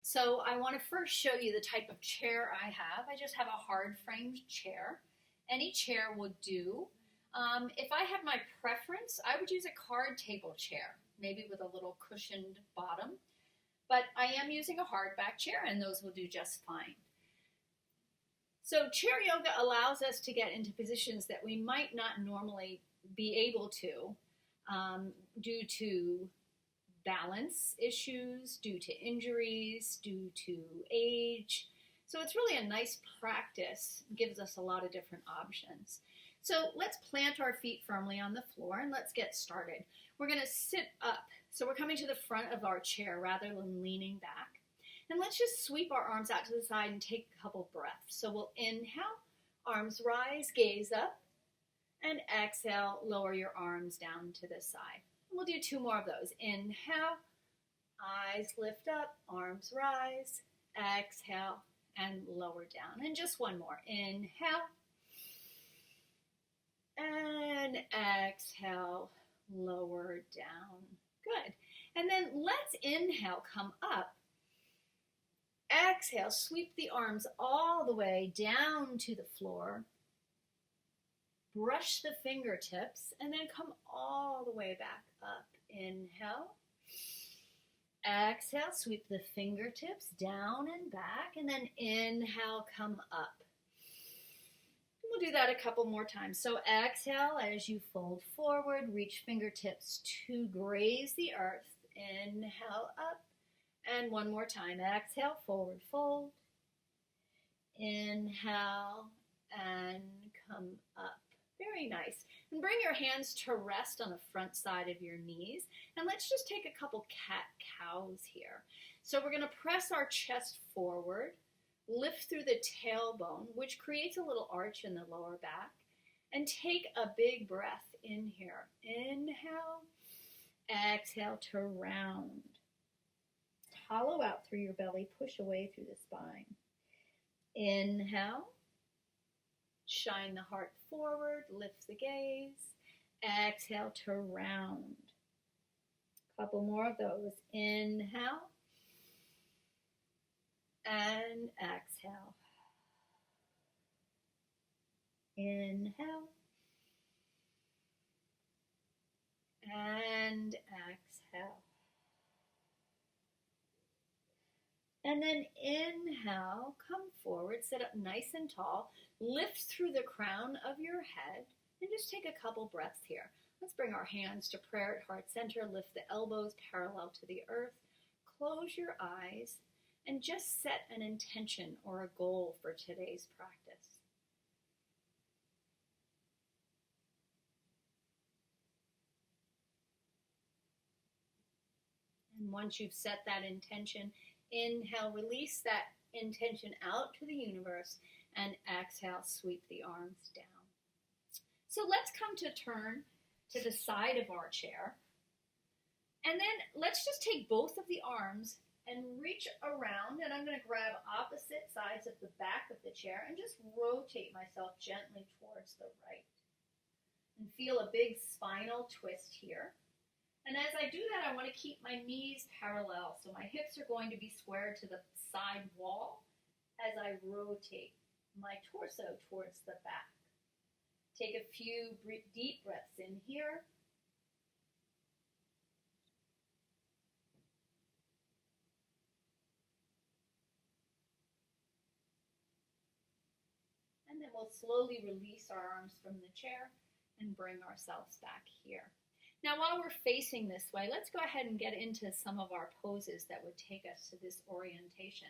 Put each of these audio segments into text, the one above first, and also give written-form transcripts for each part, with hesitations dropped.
So I want to first show you the type of chair I have. I just have a hard framed chair. Any chair would do. If I had my preference, I would use a card table chair, maybe with a little cushioned bottom. But I am using a hardback chair and those will do just fine. So chair yoga allows us to get into positions that we might not normally be able to due to balance issues, due to injuries, due to age. So it's really a nice practice. It gives us a lot of different options. So let's plant our feet firmly on the floor and let's get started. We're going to sit up. So we're coming to the front of our chair rather than leaning back. And let's just sweep our arms out to the side and take a couple breaths. So we'll inhale, arms rise, gaze up, and exhale, lower your arms down to the side. We'll do two more of those. Inhale, eyes lift up, arms rise, exhale, and lower down. And just one more. Inhale, and exhale, lower down. Good. And then let's inhale, come up. Exhale, sweep the arms all the way down to the floor. Brush the fingertips and then come all the way back up. Inhale. Exhale, sweep the fingertips down and back, and then inhale, come up. We'll do that a couple more times. So exhale as you fold forward, reach fingertips to graze the earth. Inhale up, and one more time. Exhale, forward fold. Inhale, and come up. Very nice. And bring your hands to rest on the front side of your knees. And let's just take a couple cat-cows here. So we're going to press our chest forward, lift through the tailbone, which creates a little arch in the lower back. And take a big breath in here. Inhale, exhale to round. Hollow out through your belly, push away through the spine. Inhale. Shine the heart forward, lift the gaze. Exhale to round. Couple more of those. Inhale. And exhale. Inhale. And exhale. And then inhale, come forward, sit up nice and tall, lift through the crown of your head, and just take a couple breaths here. Let's bring our hands to prayer at heart center, lift the elbows parallel to the earth, close your eyes, and just set an intention or a goal for today's practice. And once you've set that intention, inhale, release that intention out to the universe, and exhale, sweep the arms down. So let's come to turn to the side of our chair. And then let's just take both of the arms and reach around, and I'm going to grab opposite sides of the back of the chair and just rotate myself gently towards the right. And feel a big spinal twist here. And as I do that, I want to keep my knees parallel. So my hips are going to be squared to the side wall as I rotate my torso towards the back. Take a few deep breaths in here. And then we'll slowly release our arms from the chair and bring ourselves back here. Now, while we're facing this way, let's go ahead and get into some of our poses that would take us to this orientation.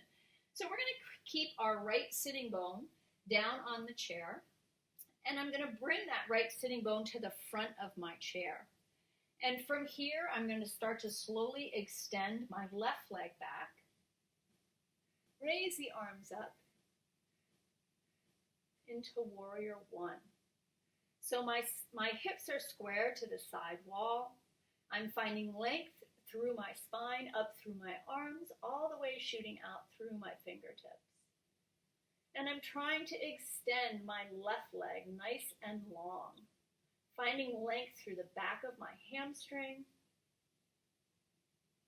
So we're going to keep our right sitting bone down on the chair, and I'm going to bring that right sitting bone to the front of my chair. And from here, I'm going to start to slowly extend my left leg back, raise the arms up into warrior one. So my hips are square to the side wall. I'm finding length through my spine, up through my arms, all the way shooting out through my fingertips. And I'm trying to extend my left leg nice and long, finding length through the back of my hamstring.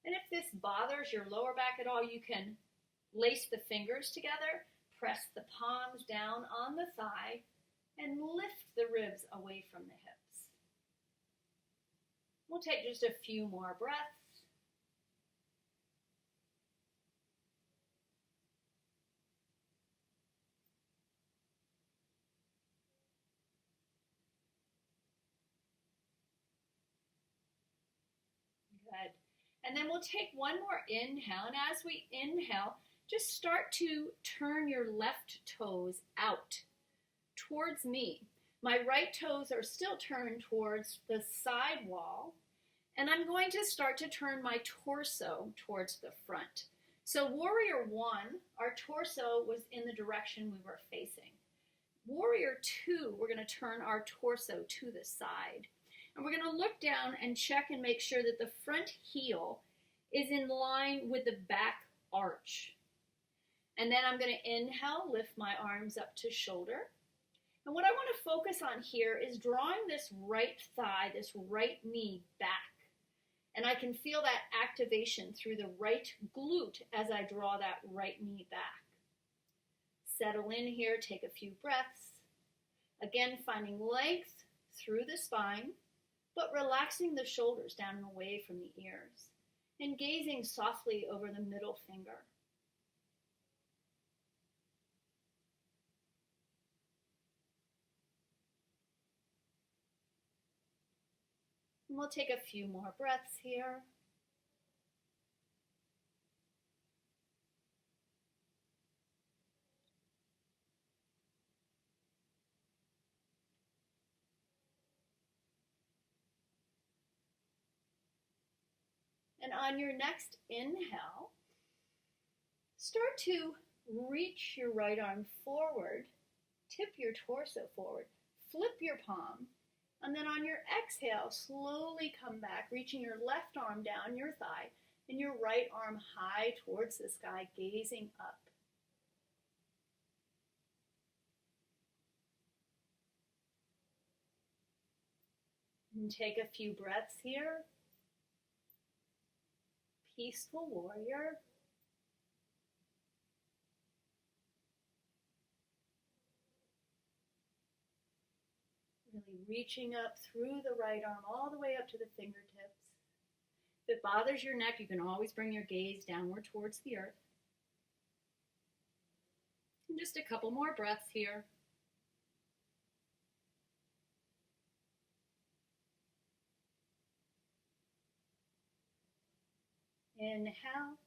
And if this bothers your lower back at all, you can Lace the fingers together, press the palms down on the thigh, and lift the ribs away from the hips. We'll take just a few more breaths. Good. And then we'll take one more inhale, and as we inhale, just start to turn your left toes out towards me. My right toes are still turned towards the side wall, and I'm going to start to turn my torso towards the front. So Warrior 1, our torso was in the direction we were facing. Warrior 2, we're going to turn our torso to the side. And we're going to look down and check and make sure that the front heel is in line with the back arch. And then I'm going to inhale, lift my arms up to shoulder. And what I want to focus on here is drawing this right thigh, this right knee back. And I can feel that activation through the right glute as I draw that right knee back. Settle in here, take a few breaths. Again, finding length through the spine, but relaxing the shoulders down and away from the ears, and gazing softly over the middle finger. And we'll take a few more breaths here. And on your next inhale, start to reach your right arm forward, tip your torso forward, flip your palm, and then on your exhale, slowly come back, reaching your left arm down your thigh and your right arm high towards the sky, gazing up. And take a few breaths here. Peaceful warrior. Really reaching up through the right arm all the way up to the fingertips. If it bothers your neck, you can always bring your gaze downward towards the earth. And just a couple more breaths here. Inhale,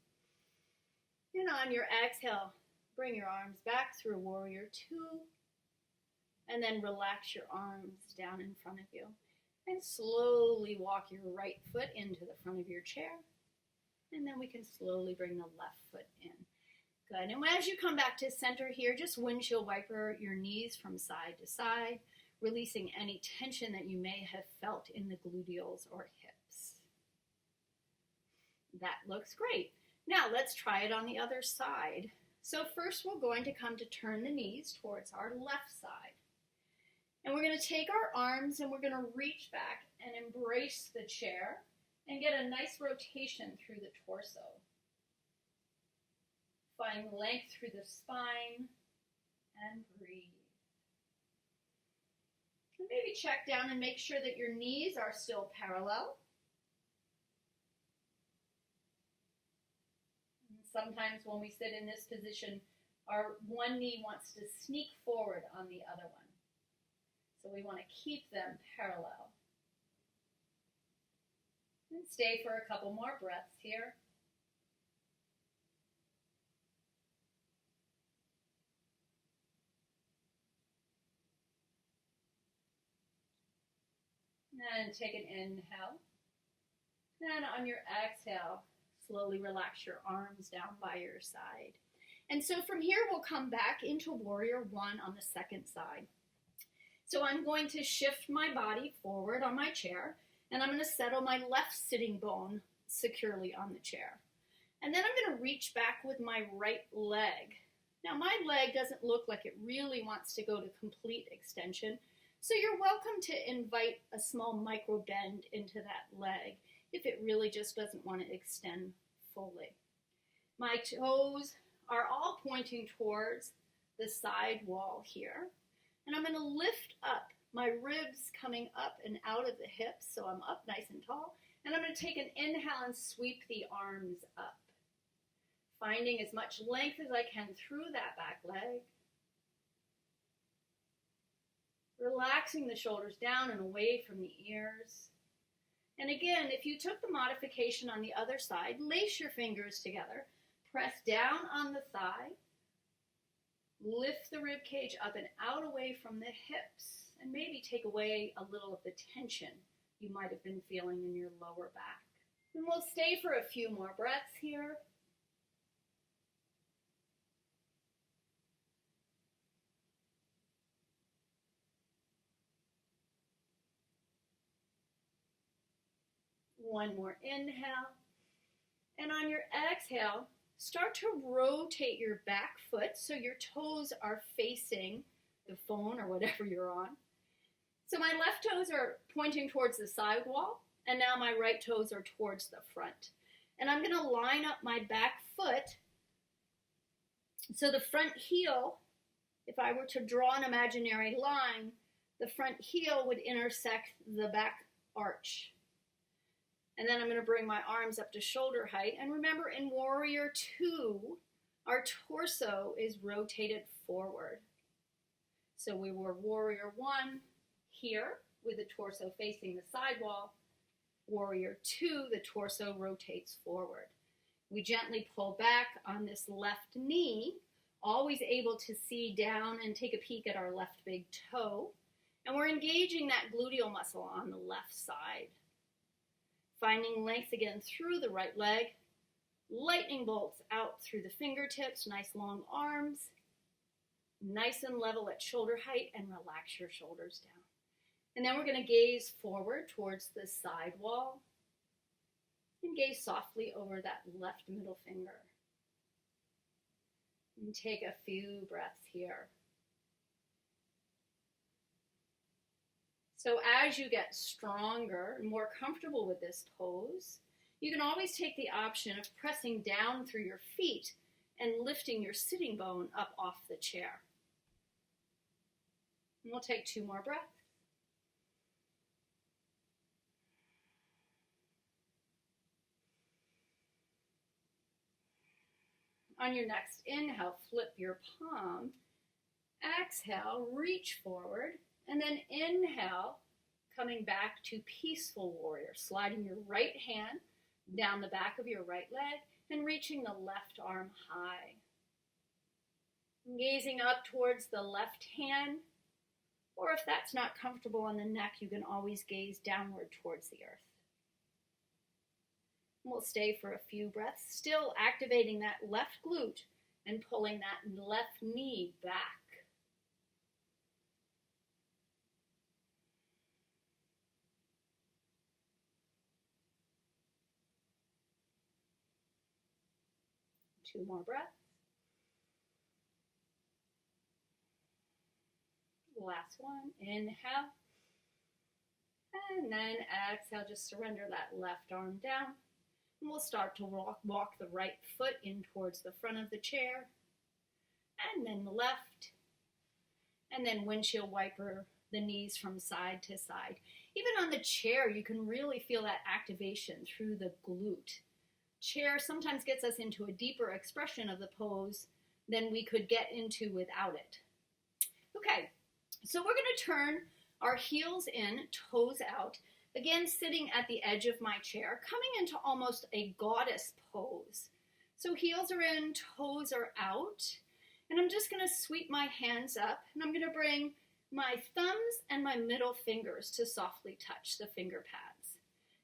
and on your exhale, bring your arms back through Warrior 2, and then relax your arms down in front of you, and slowly walk your right foot into the front of your chair, and then we can slowly bring the left foot in. Good, and as you come back to center here, just windshield wiper your knees from side to side, releasing any tension that you may have felt in the gluteals or hips. That looks great. Now let's try it on the other side. So first we're going to come to turn the knees towards our left side. And we're going to take our arms and we're going to reach back and embrace the chair and get a nice rotation through the torso. Find length through the spine and breathe. And maybe check down and make sure that your knees are still parallel. Sometimes when we sit in this position, our one knee wants to sneak forward on the other one. So we want to keep them parallel. And stay for a couple more breaths here. And take an inhale. And on your exhale, slowly relax your arms down by your side. And so from here, we'll come back into Warrior 1 on the second side. So I'm going to shift my body forward on my chair, and I'm going to settle my left sitting bone securely on the chair. And then I'm going to reach back with my right leg. Now my leg doesn't look like it really wants to go to complete extension, so you're welcome to invite a small micro bend into that leg if it really just doesn't want to extend fully. My toes are all pointing towards the side wall here. And I'm going to lift up my ribs coming up and out of the hips, so I'm up nice and tall. And I'm going to take an inhale and sweep the arms up, finding as much length as I can through that back leg. Relaxing the shoulders down and away from the ears. And again, if you took the modification on the other side, lace your fingers together, press down on the thigh, lift the rib cage up and out away from the hips, and maybe take away a little of the tension you might have been feeling in your lower back. And we'll stay for a few more breaths here. One more inhale. And on your exhale, start to rotate your back foot so your toes are facing the phone or whatever you're on. So my left toes are pointing towards the side wall, and now my right toes are towards the front. And I'm going to line up my back foot so the front heel, if I were to draw an imaginary line, the front heel would intersect the back arch. And then I'm going to bring my arms up to shoulder height. And remember, in Warrior 2, our torso is rotated forward. So we were Warrior 1 here with the torso facing the side wall. Warrior 2, the torso rotates forward. We gently pull back on this left knee, always able to see down and take a peek at our left big toe. And we're engaging that gluteal muscle on the left side. Finding length again through the right leg. Lightning bolts out through the fingertips, nice long arms. Nice and level at shoulder height, and relax your shoulders down. And then we're going to gaze forward towards the side wall. And gaze softly over that left middle finger. And take a few breaths here. So as you get stronger and more comfortable with this pose, you can always take the option of pressing down through your feet and lifting your sitting bone up off the chair. And we'll take 2 more breaths. On your next inhale, flip your palm. Exhale, reach forward. And then inhale, coming back to Peaceful Warrior, sliding your right hand down the back of your right leg and reaching the left arm high. Gazing up towards the left hand, or if that's not comfortable on the neck, you can always gaze downward towards the earth. We'll stay for a few breaths, still activating that left glute and pulling that left knee back. Two more breaths. Last one, inhale. And then exhale, just surrender that left arm down. And we'll start to walk the right foot in towards the front of the chair. And then the left. And then windshield wiper the knees from side to side. Even on the chair, you can really feel that activation through the glute. Chair sometimes gets us into a deeper expression of the pose than we could get into without it. Okay, so we're going to turn our heels in, toes out, again sitting at the edge of my chair, coming into almost a goddess pose. So heels are in, toes are out, and I'm just going to sweep my hands up, and I'm going to bring my thumbs and my middle fingers to softly touch the finger pads.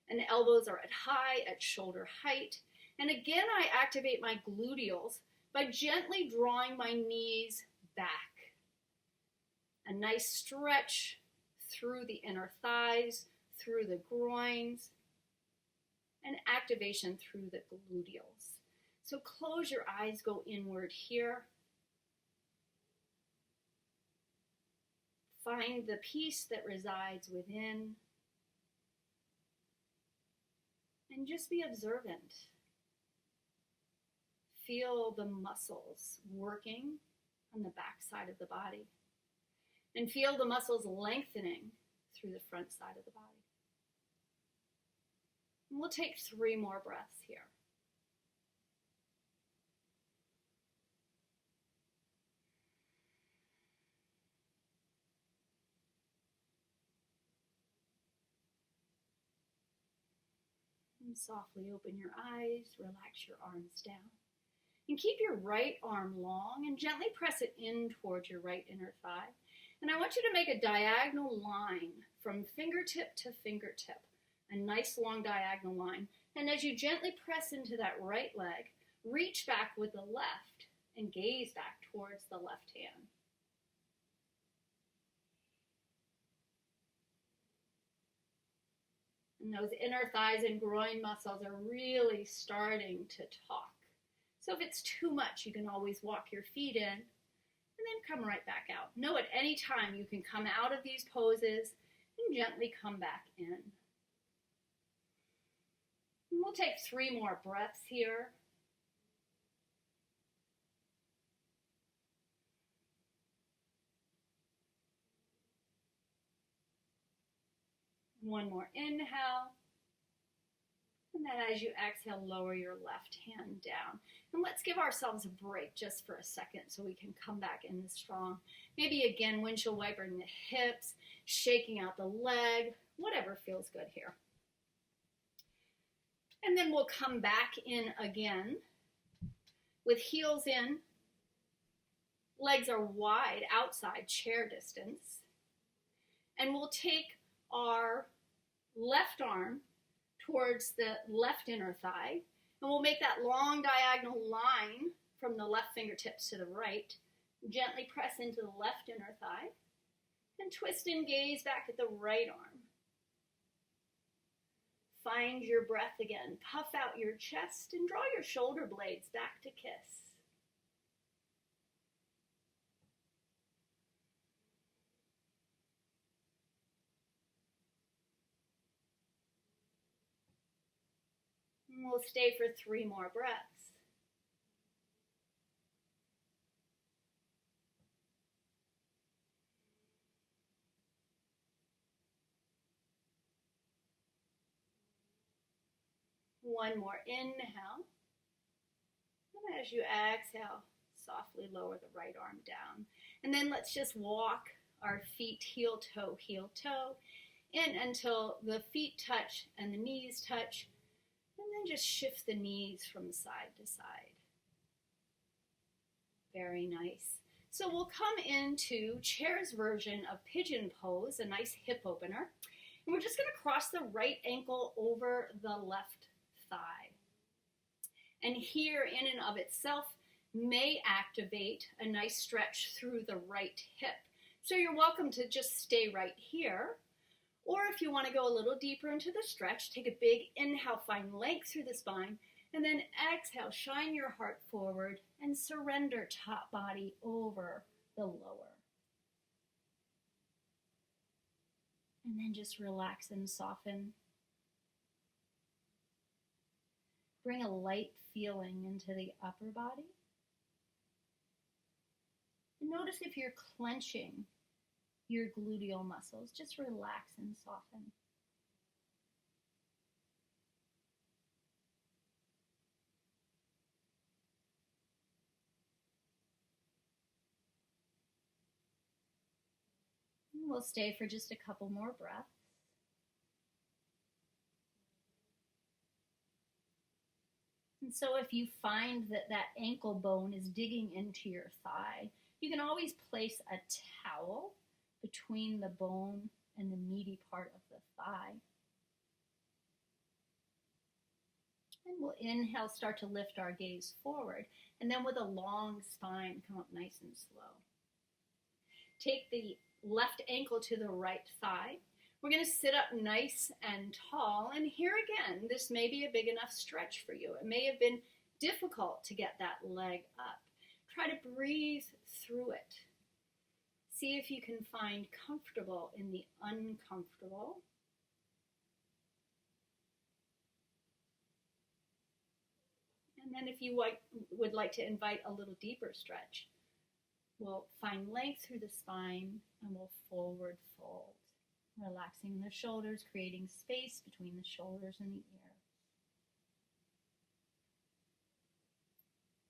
And the elbows are at shoulder height. And again, I activate my gluteals by gently drawing my knees back. A nice stretch through the inner thighs, through the groins, and activation through the gluteals. So close your eyes, go inward here. Find the peace that resides within. And just be observant. feel the muscles working on the back side of the body. And feel the muscles lengthening through the front side of the body. And we'll take 3 more breaths here. And softly open your eyes, relax your arms down. And keep your right arm long and gently press it in towards your right inner thigh. And I want you to make a diagonal line from fingertip to fingertip, a nice long diagonal line. And as you gently press into that right leg, reach back with the left and gaze back towards the left hand. And those inner thighs and groin muscles are really starting to talk. So if it's too much, you can always walk your feet in and then come right back out. Know at any time you can come out of these poses and gently come back in. And we'll take 3 more breaths here. One more inhale. And then as you exhale, lower your left hand down. And let's give ourselves a break just for a second so we can come back in strong. Maybe again, windshield wipering the hips, shaking out the leg, whatever feels good here. And then we'll come back in again with heels in. Legs are wide outside chair distance. And we'll take our left arm towards the left inner thigh, and we'll make that long diagonal line from the left fingertips to the right. Gently press into the left inner thigh, and twist and gaze back at the right arm. Find your breath again. Puff out your chest and draw your shoulder blades back to kiss. We'll stay for 3 more breaths. One more inhale. And as you exhale, softly lower the right arm down. And then let's just walk our feet heel toe in until the feet touch and the knees touch. And then just shift the knees from side to side. Very nice. So we'll come into chair's version of pigeon pose, a nice hip opener. And we're just going to cross the right ankle over the left thigh. And here in and of itself may activate a nice stretch through the right hip. So you're welcome to just stay right here. Or if you want to go a little deeper into the stretch, take a big inhale, find length through the spine, and then exhale, shine your heart forward and surrender top body over the lower. And then just relax and soften. Bring a light feeling into the upper body. And notice if you're clenching your gluteal muscles. Just relax and soften. And we'll stay for just a couple more breaths. And so if you find that that ankle bone is digging into your thigh, you can always place a towel between the bone and the meaty part of the thigh. And we'll inhale, start to lift our gaze forward. And then with a long spine, come up nice and slow. Take the left ankle to the right thigh. We're going to sit up nice and tall. And here again, this may be a big enough stretch for you. It may have been difficult to get that leg up. Try to breathe through it. See if you can find comfortable in the uncomfortable. And And then if you would like to invite a little deeper stretch, we'll find length through the spine and we'll forward fold, relaxing the shoulders, creating space between the shoulders and the ears.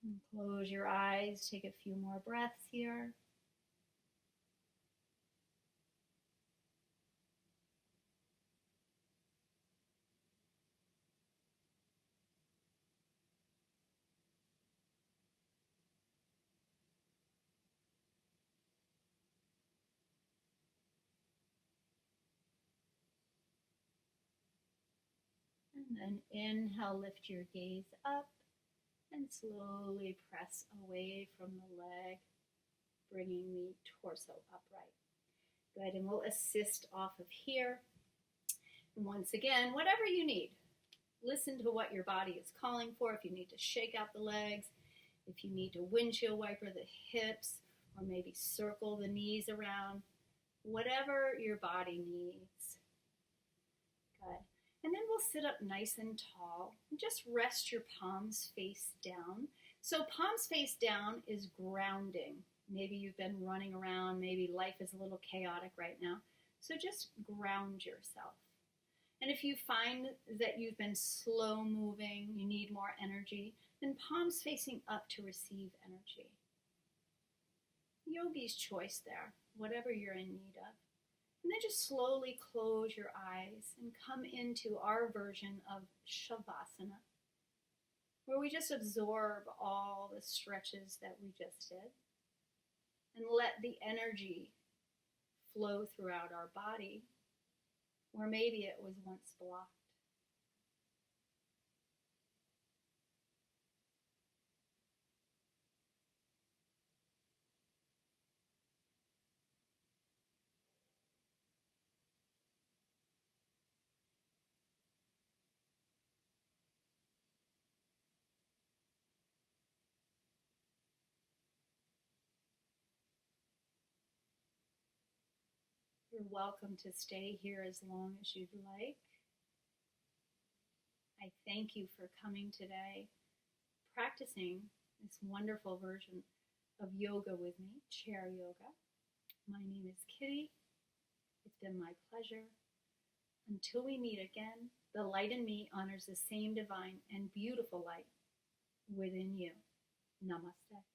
And close your eyes, take a few more breaths here. And then inhale, lift your gaze up and slowly press away from the leg, bringing the torso upright. Good, and we'll assist off of here. And once again, whatever you need, listen to what your body is calling for. If you need to shake out the legs, if you need to windshield wiper the hips, or maybe circle the knees around, whatever your body needs. Good. And then we'll sit up nice and tall and just rest your palms face down. So palms face down is grounding. Maybe you've been running around, maybe life is a little chaotic right now. So just ground yourself. And if you find that you've been slow moving, you need more energy, then palms facing up to receive energy. Yogi's choice there, whatever you're in need of. And then just slowly close your eyes and come into our version of Shavasana, where we just absorb all the stretches that we just did and let the energy flow throughout our body, where maybe it was once blocked. You're welcome to stay here as long as you'd like. I thank you for coming today, practicing this wonderful version of yoga with me, chair yoga. My name is Kitty. It's been my pleasure. Until we meet again, the light in me honors the same divine and beautiful light within you. Namaste.